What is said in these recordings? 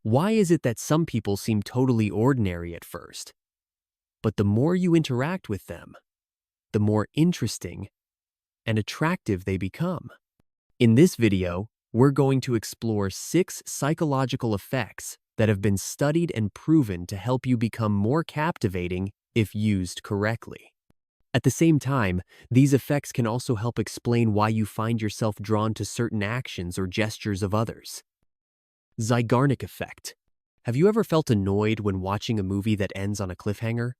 Why is it that some people seem totally ordinary at first, but the more you interact with them, the more interesting and attractive they become? In this video, we're going to explore 6 psychological effects that have been studied and proven to help you become more captivating if used correctly. At the same time, these effects can also help explain why you find yourself drawn to certain actions or gestures of others. Zygarnik effect. Have you ever felt annoyed when watching a movie that ends on a cliffhanger?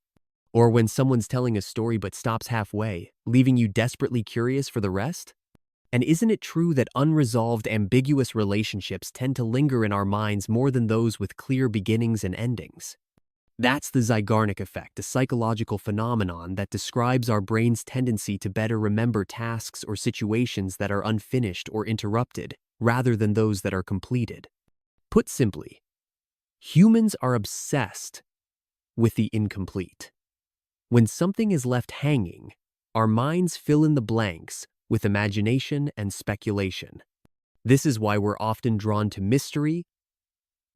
Or when someone's telling a story but stops halfway, leaving you desperately curious for the rest? And isn't it true that unresolved, ambiguous relationships tend to linger in our minds more than those with clear beginnings and endings? That's the Zygarnik effect, a psychological phenomenon that describes our brain's tendency to better remember tasks or situations that are unfinished or interrupted, rather than those that are completed. Put simply, humans are obsessed with the incomplete. When something is left hanging, our minds fill in the blanks with imagination and speculation. This is why we're often drawn to mystery,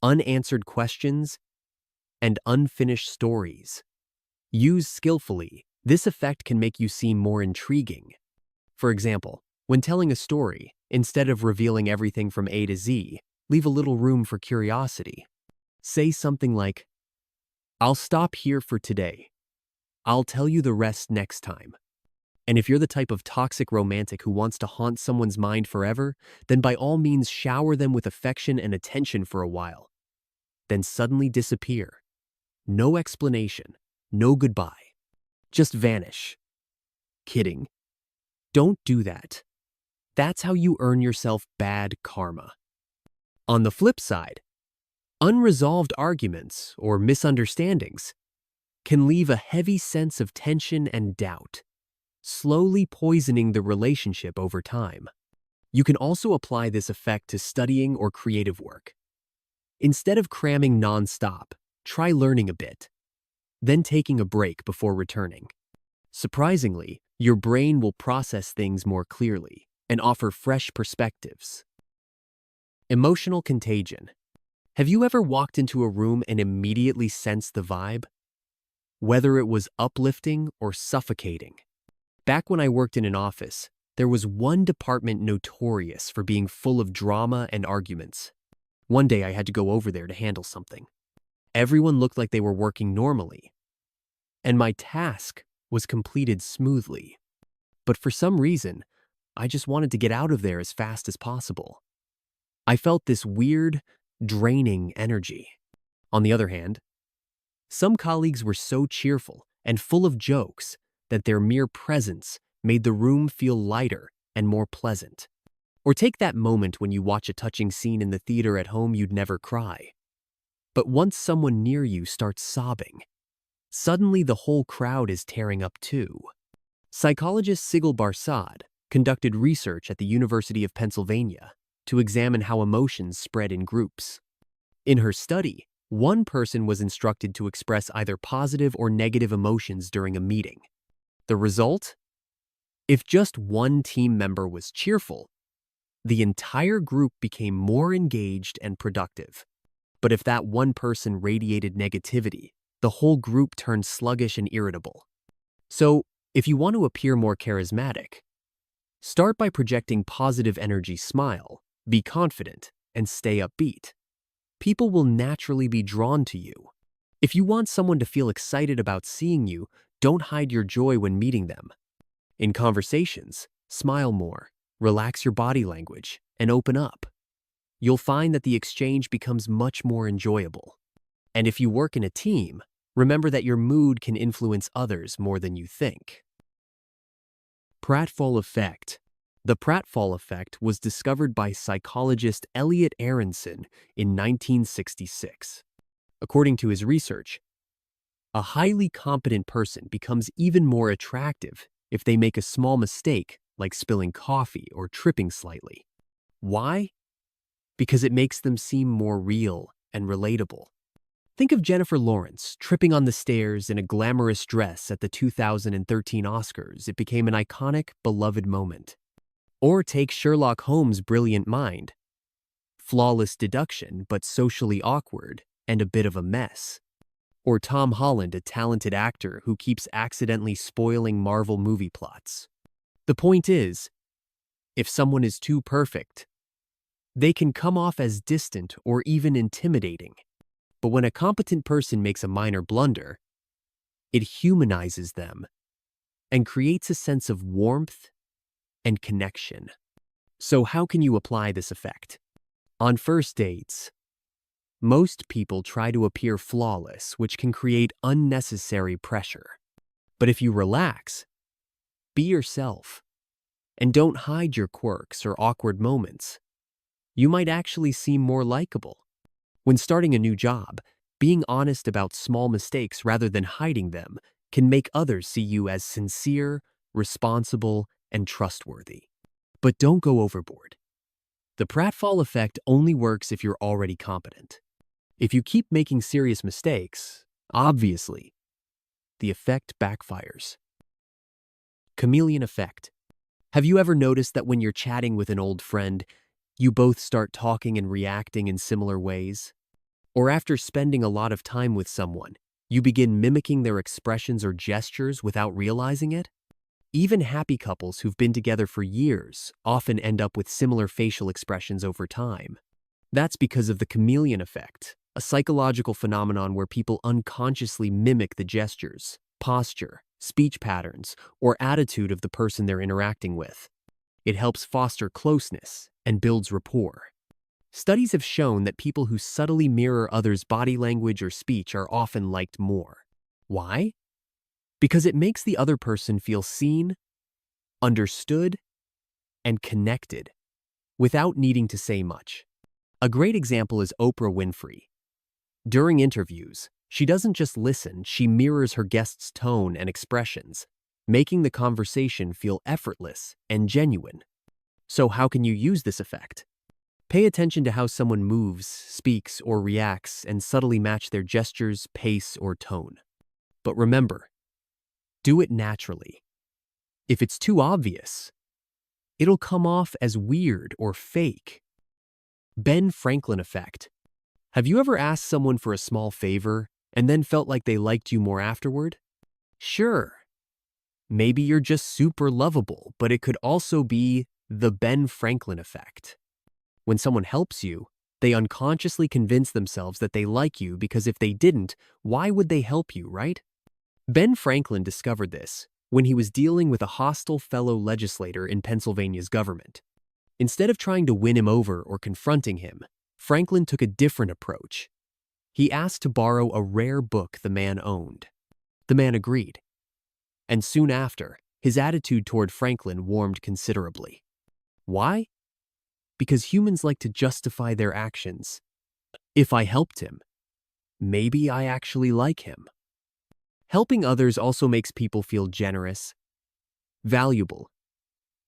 unanswered questions, and unfinished stories. Used skillfully, this effect can make you seem more intriguing. For example, when telling a story, instead of revealing everything from A to Z, leave a little room for curiosity. Say something like, "I'll stop here for today. I'll tell you the rest next time." And if you're the type of toxic romantic who wants to haunt someone's mind forever, then by all means shower them with affection and attention for a while. Then suddenly disappear. No explanation, no goodbye. Just vanish. Kidding. Don't do that. That's how you earn yourself bad karma. On the flip side, unresolved arguments or misunderstandings can leave a heavy sense of tension and doubt, slowly poisoning the relationship over time. You can also apply this effect to studying or creative work. Instead of cramming nonstop, try learning a bit, then taking a break before returning. Surprisingly, your brain will process things more clearly and offer fresh perspectives. Emotional contagion. Have you ever walked into a room and immediately sensed the vibe? Whether it was uplifting or suffocating. Back when I worked in an office, there was one department notorious for being full of drama and arguments. One day I had to go over there to handle something. Everyone looked like they were working normally, and my task was completed smoothly. But for some reason, I just wanted to get out of there as fast as possible. I felt this weird, draining energy. On the other hand, some colleagues were so cheerful and full of jokes that their mere presence made the room feel lighter and more pleasant. Or take that moment when you watch a touching scene in the theater at home you'd never cry. But once someone near you starts sobbing, suddenly the whole crowd is tearing up too. Psychologist Sigal Barsad conducted research at the University of Pennsylvania to examine how emotions spread in groups. In her study, one person was instructed to express either positive or negative emotions during a meeting. The result? If just one team member was cheerful, the entire group became more engaged and productive. But if that one person radiated negativity, the whole group turned sluggish and irritable. So, if you want to appear more charismatic, start by projecting positive energy, smile, be confident, and stay upbeat. People will naturally be drawn to you. If you want someone to feel excited about seeing you, don't hide your joy when meeting them. In conversations, smile more, relax your body language, and open up. You'll find that the exchange becomes much more enjoyable. And if you work in a team, remember that your mood can influence others more than you think. Pratfall effect. The pratfall effect was discovered by psychologist Elliot Aronson in 1966. According to his research, a highly competent person becomes even more attractive if they make a small mistake, like spilling coffee or tripping slightly. Why? Because it makes them seem more real and relatable. Think of Jennifer Lawrence tripping on the stairs in a glamorous dress at the 2013 Oscars. It became an iconic, beloved moment. Or take Sherlock Holmes' brilliant mind. flawless deduction but socially awkward and a bit of a mess. Or Tom Holland, a talented actor who keeps accidentally spoiling Marvel movie plots. The point is, if someone is too perfect, they can come off as distant or even intimidating. But when a competent person makes a minor blunder, it humanizes them and creates a sense of warmth and connection. So how can you apply this effect? On first dates, most people try to appear flawless, which can create unnecessary pressure. But if you relax, be yourself, and don't hide your quirks or awkward moments, you might actually seem more likable. When starting a new job, being honest about small mistakes rather than hiding them can make others see you as sincere, responsible, and trustworthy. But don't go overboard. The pratfall effect only works if you're already competent. If you keep making serious mistakes, obviously, the effect backfires. Chameleon effect. Have you ever noticed that when you're chatting with an old friend, you both start talking and reacting in similar ways? Or after spending a lot of time with someone, you begin mimicking their expressions or gestures without realizing it? Even happy couples who've been together for years often end up with similar facial expressions over time. That's because of the chameleon effect, a psychological phenomenon where people unconsciously mimic the gestures, posture, speech patterns, or attitude of the person they're interacting with. It helps foster closeness and builds rapport. Studies have shown that people who subtly mirror others' body language or speech are often liked more. Why? Because it makes the other person feel seen, understood, and connected without needing to say much. A great example is Oprah Winfrey. During interviews, she doesn't just listen, she mirrors her guests' tone and expressions, making the conversation feel effortless and genuine. So how can you use this effect? Pay attention to how someone moves, speaks, or reacts and subtly match their gestures, pace, or tone. But remember, do it naturally. If it's too obvious, it'll come off as weird or fake. Ben Franklin effect. Have you ever asked someone for a small favor and then felt like they liked you more afterward? Sure, maybe you're just super lovable, but it could also be the Ben Franklin effect. When someone helps you, they unconsciously convince themselves that they like you because if they didn't, why would they help you, right? Ben Franklin discovered this when he was dealing with a hostile fellow legislator in Pennsylvania's government. Instead of trying to win him over or confronting him, Franklin took a different approach. He asked to borrow a rare book the man owned. The man agreed. And soon after, his attitude toward Franklin warmed considerably. Why? Because humans like to justify their actions. If I helped him, maybe I actually like him. Helping others also makes people feel generous, valuable,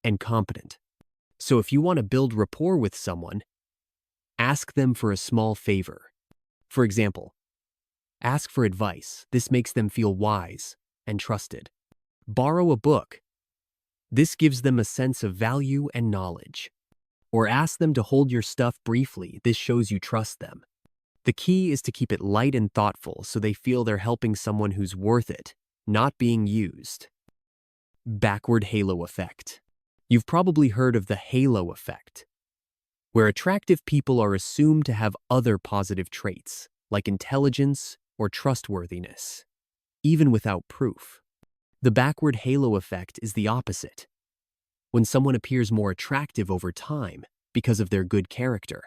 and competent. So if you want to build rapport with someone, ask them for a small favor. For example, ask for advice. This makes them feel wise and trusted. Borrow a book. This gives them a sense of value and knowledge. Or ask them to hold your stuff briefly. This shows you trust them. The key is to keep it light and thoughtful so they feel they're helping someone who's worth it, not being used. Backward halo effect. You've probably heard of the halo effect, where attractive people are assumed to have other positive traits, like intelligence or trustworthiness, even without proof. The backward halo effect is the opposite, when someone appears more attractive over time because of their good character.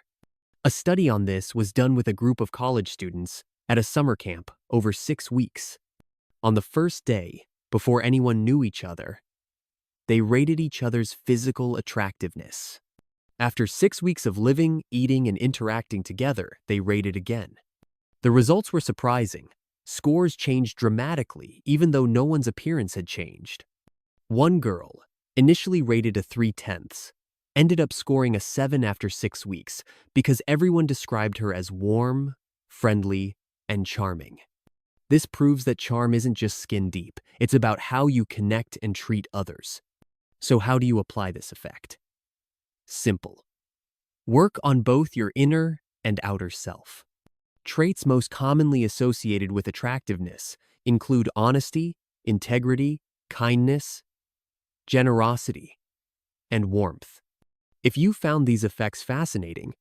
A study on this was done with a group of college students at a summer camp over 6 weeks. On the first day, before anyone knew each other, they rated each other's physical attractiveness. After 6 weeks of living, eating, and interacting together, they rated again. The results were surprising. Scores changed dramatically, even though no one's appearance had changed. One girl, initially rated a 3/10, ended up scoring a 7 after 6 weeks because everyone described her as warm, friendly, and charming. This proves that charm isn't just skin deep, it's about how you connect and treat others. So how do you apply this effect? Simple. Work on both your inner and outer self. Traits most commonly associated with attractiveness include honesty, integrity, kindness, generosity, and warmth. If you found these effects fascinating,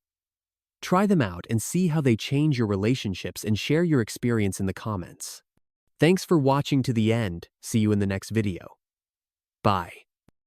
try them out and see how they change your relationships and share your experience in the comments. Thanks for watching to the end. See you in the next video. Bye.